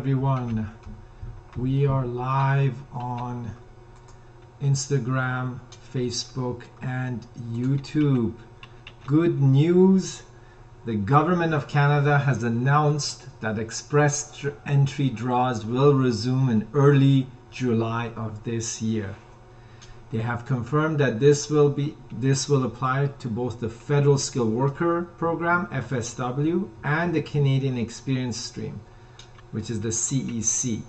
everyone. We are live on Instagram, Facebook, and YouTube. Good news. The Government of Canada has announced that express entry draws will resume in early July of this year. They have confirmed that this will apply to both the Federal Skilled Worker Program, FSW, and the Canadian Experience Stream, which is the CEC.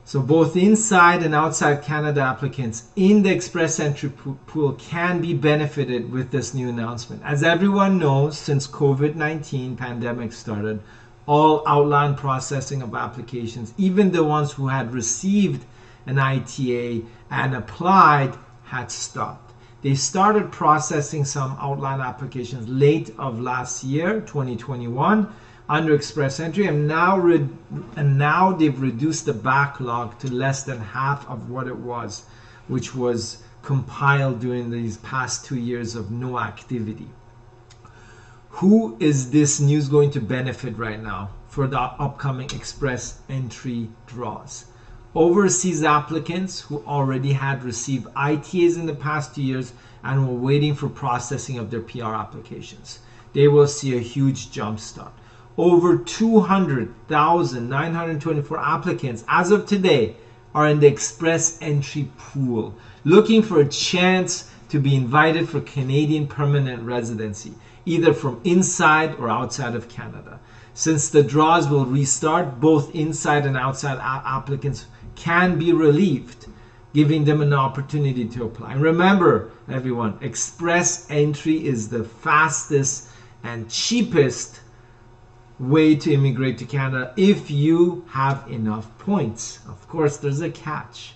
So both inside and outside Canada applicants in the express entry pool can be benefited with this new announcement. As everyone knows, since COVID-19 pandemic started, all outline processing of applications, even the ones who had received an ITA and applied, had stopped. They started processing some outline applications late of last year, 2021, under express entry, and now they've reduced the backlog to less than half of what it was, which was compiled during these past 2 years of no activity. Who is this news going to benefit right now for the upcoming express entry draws? Overseas applicants who already had received ITAs in the past 2 years and were waiting for processing of their PR applications. They will see a huge jump start. Over 200,924 applicants as of today are in the express entry pool, looking for a chance to be invited for Canadian permanent residency, either from inside or outside of Canada. Since the draws will restart, both inside and outside applicants can be relieved, giving them an opportunity to apply. And remember, everyone, express entry is the fastest and cheapest way to immigrate to Canada if you have enough points. Of course, there's a catch.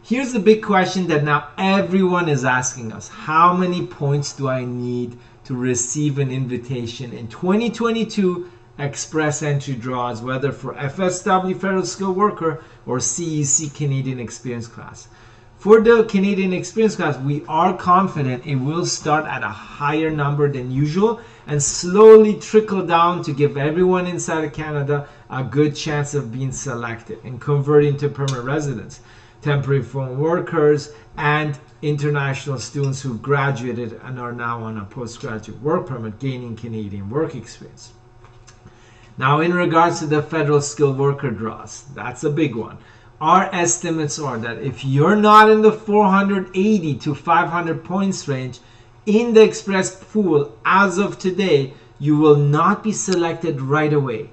Here's the big question that now everyone is asking us. How many points do I need to receive an invitation in 2022 express entry draws, whether for FSW Federal Skilled Worker or CEC Canadian Experience class? For the Canadian Experience class, we are confident it will start at a higher number than usual and slowly trickle down to give everyone inside of Canada a good chance of being selected and converting to permanent residents, temporary foreign workers, and international students who graduated and are now on a postgraduate work permit gaining Canadian work experience. Now, in regards to the Federal Skilled Worker draws, that's a big one. Our estimates are that if you're not in the 480 to 500 points range in the express pool as of today, you will not be selected right away.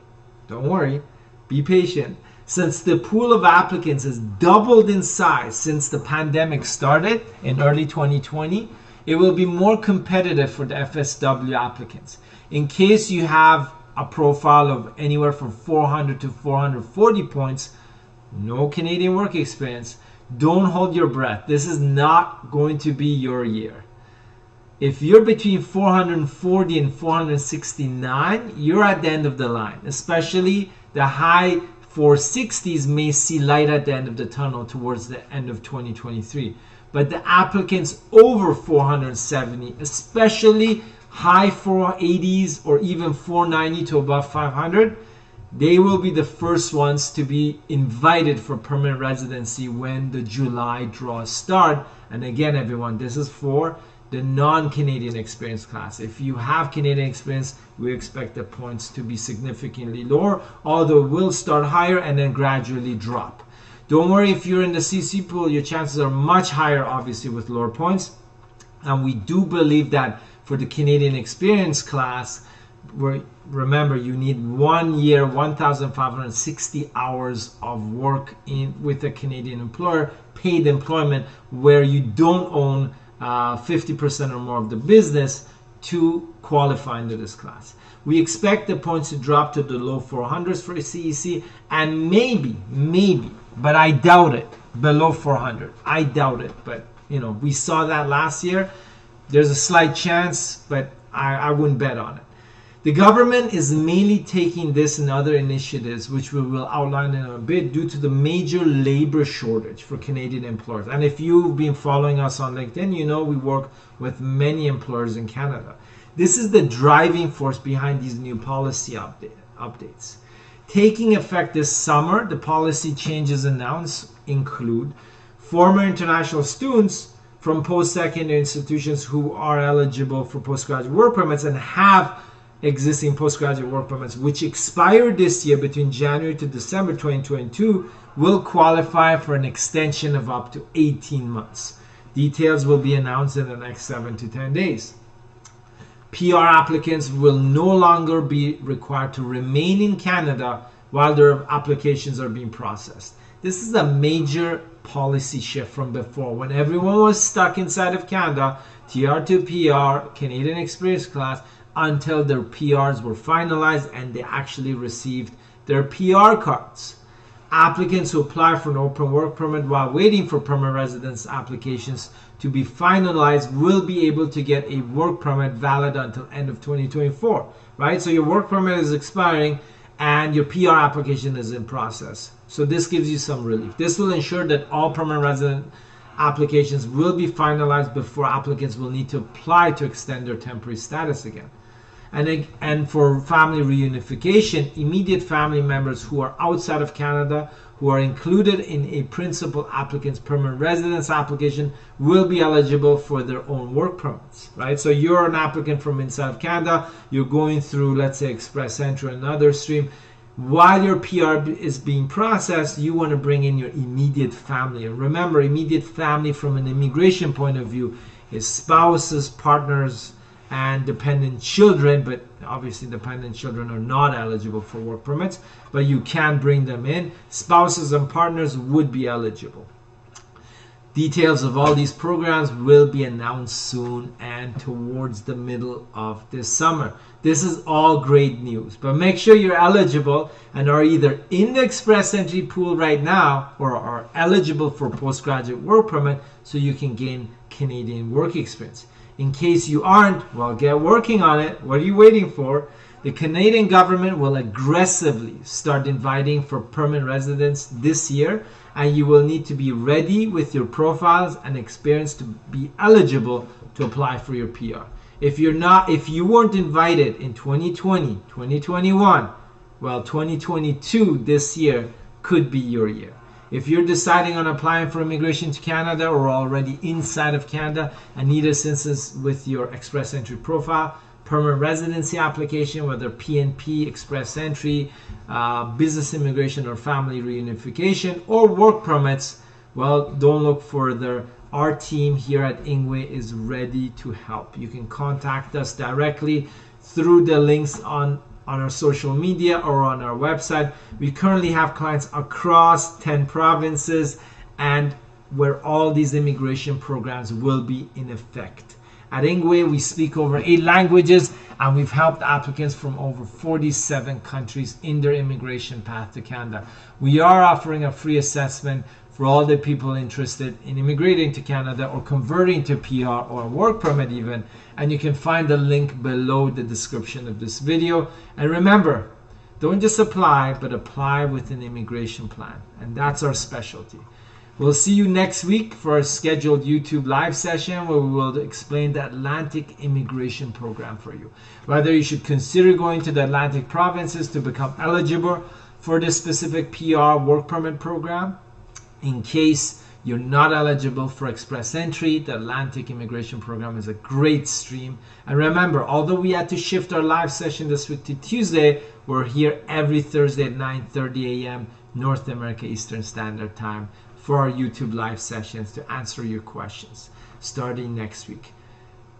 Don't worry, be patient. Since the pool of applicants has doubled in size since the pandemic started in early 2020, it will be more competitive for the FSW applicants. In case you have a profile of anywhere from 400 to 440 points, no Canadian work experience, don't hold your breath. This is not going to be your year. If you're between 440 and 469, you're at the end of the line. Especially the high 460s may see light at the end of the tunnel towards the end of 2023. But the applicants over 470, especially high 480s or even 490 to above 500, they will be the first ones to be invited for permanent residency when the July draws start. And again, everyone, this is for the non-Canadian experience class. If you have Canadian experience, we expect the points to be significantly lower, although it will start higher and then gradually drop. Don't worry, if you're in the CC pool, your chances are much higher, obviously, with lower points. And we do believe that for the Canadian experience class, remember, you need 1 year, 1,560 hours of work with a Canadian employer, paid employment, where you don't own 50% or more of the business to qualify into this class. We expect the points to drop to the low 400s for CEC and maybe, but I doubt it, below 400. I doubt it, but we saw that last year. There's a slight chance, but I wouldn't bet on it. The government is mainly taking this and other initiatives, which we will outline in a bit, due to the major labor shortage for Canadian employers. And if you've been following us on LinkedIn, you know we work with many employers in Canada. This is the driving force behind these new policy updates. Taking effect this summer, the policy changes announced include former international students from post-secondary institutions who are eligible for postgraduate work permits and have existing postgraduate work permits which expired this year between January to December 2022 will qualify for an extension of up to 18 months. Details will be announced in the next 7 to 10 days. PR applicants will no longer be required to remain in Canada while their applications are being processed. This is a major policy shift from before when everyone was stuck inside of Canada, TR to PR, Canadian Experience class, until their PRs were finalized and they actually received their PR cards. Applicants who apply for an open work permit while waiting for permanent residence applications to be finalized will be able to get a work permit valid until end of 2024, right? So your work permit is expiring and your PR application is in process. So this gives you some relief. This will ensure that all permanent resident applications will be finalized before applicants will need to apply to extend their temporary status again. And for family reunification, immediate family members who are outside of Canada who are included in a principal applicant's permanent residence application will be eligible for their own work permits, right? So you're an applicant from inside of Canada, you're going through, let's say, Express Entry or another stream. While your PR is being processed, you want to bring in your immediate family. And remember, immediate family from an immigration point of view is spouses, partners, and dependent children, but obviously dependent children are not eligible for work permits, but you can bring them in. Spouses and partners would be eligible. Details of all these programs will be announced soon and towards the middle of this summer. This is all great news, but make sure you're eligible and are either in the Express Entry pool right now or are eligible for postgraduate work permit so you can gain Canadian work experience. In case you aren't, well, get working on it. What are you waiting for? The Canadian government will aggressively start inviting for permanent residents this year, and you will need to be ready with your profiles and experience to be eligible to apply for your PR. If you weren't invited in 2020, 2021, well, 2022 this year could be your year. If you're deciding on applying for immigration to Canada or already inside of Canada and need assistance with your Express Entry profile, permanent residency application, whether PNP, Express Entry, business immigration or family reunification, or work permits, well, don't look further. Our team here at Ingwe is ready to help. You can contact us directly through the links on our social media or on our website. We currently have clients across 10 provinces and where all these immigration programs will be in effect. At Ingwe, we speak over 8 languages and we've helped applicants from over 47 countries in their immigration path to Canada. We are offering a free assessment for all the people interested in immigrating to Canada or converting to PR or work permit even, and you can find the link below the description of this video. And remember, don't just apply, but apply with an immigration plan, and that's our specialty. We'll see you next week for our scheduled YouTube live session where we will explain the Atlantic immigration program for you. Whether you should consider going to the Atlantic provinces to become eligible for this specific PR work permit program. In case you're not eligible for Express Entry, the Atlantic Immigration Program is a great stream. And remember, although we had to shift our live session this week to Tuesday, we're here every Thursday at 9:30 a.m. North America Eastern Standard Time for our YouTube live sessions to answer your questions starting next week.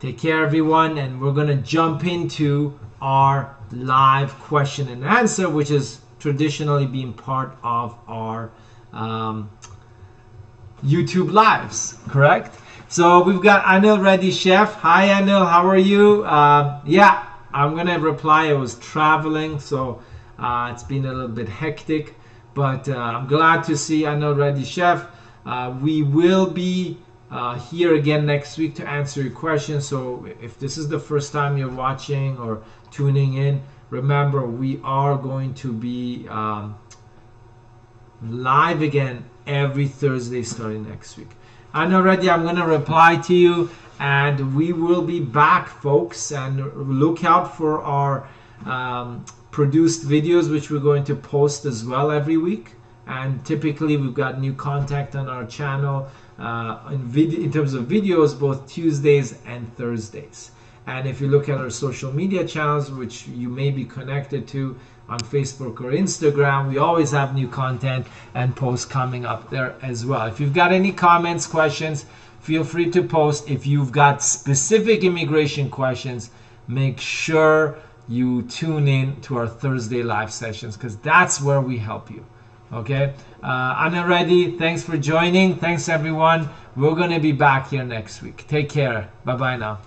Take care, everyone, and we're going to jump into our live question and answer, which is traditionally been part of our YouTube lives, correct? So we've got Anil Reddy Chef. Hi Anil, how are you? Yeah, I'm gonna reply. I was traveling, so it's been a little bit hectic, but I'm glad to see Anil Reddy Chef. We will be here again next week to answer your questions. So if this is the first time you're watching or tuning in, remember we are going to be live again every Thursday starting next week. And already I'm going to reply to you, and we will be back, folks, and look out for our produced videos which we're going to post as well every week. And typically we've got new content on our channel in terms of videos, both Tuesdays and Thursdays. And if you look at our social media channels, which you may be connected to on Facebook or Instagram, we always have new content and posts coming up there as well. If you've got any comments, questions, feel free to post. If you've got specific immigration questions, make sure you tune in to our Thursday live sessions, because that's where we help you. Okay, Anna Reddy, thanks for joining. Thanks everyone. We're going to be back here next week. Take care. Bye bye now.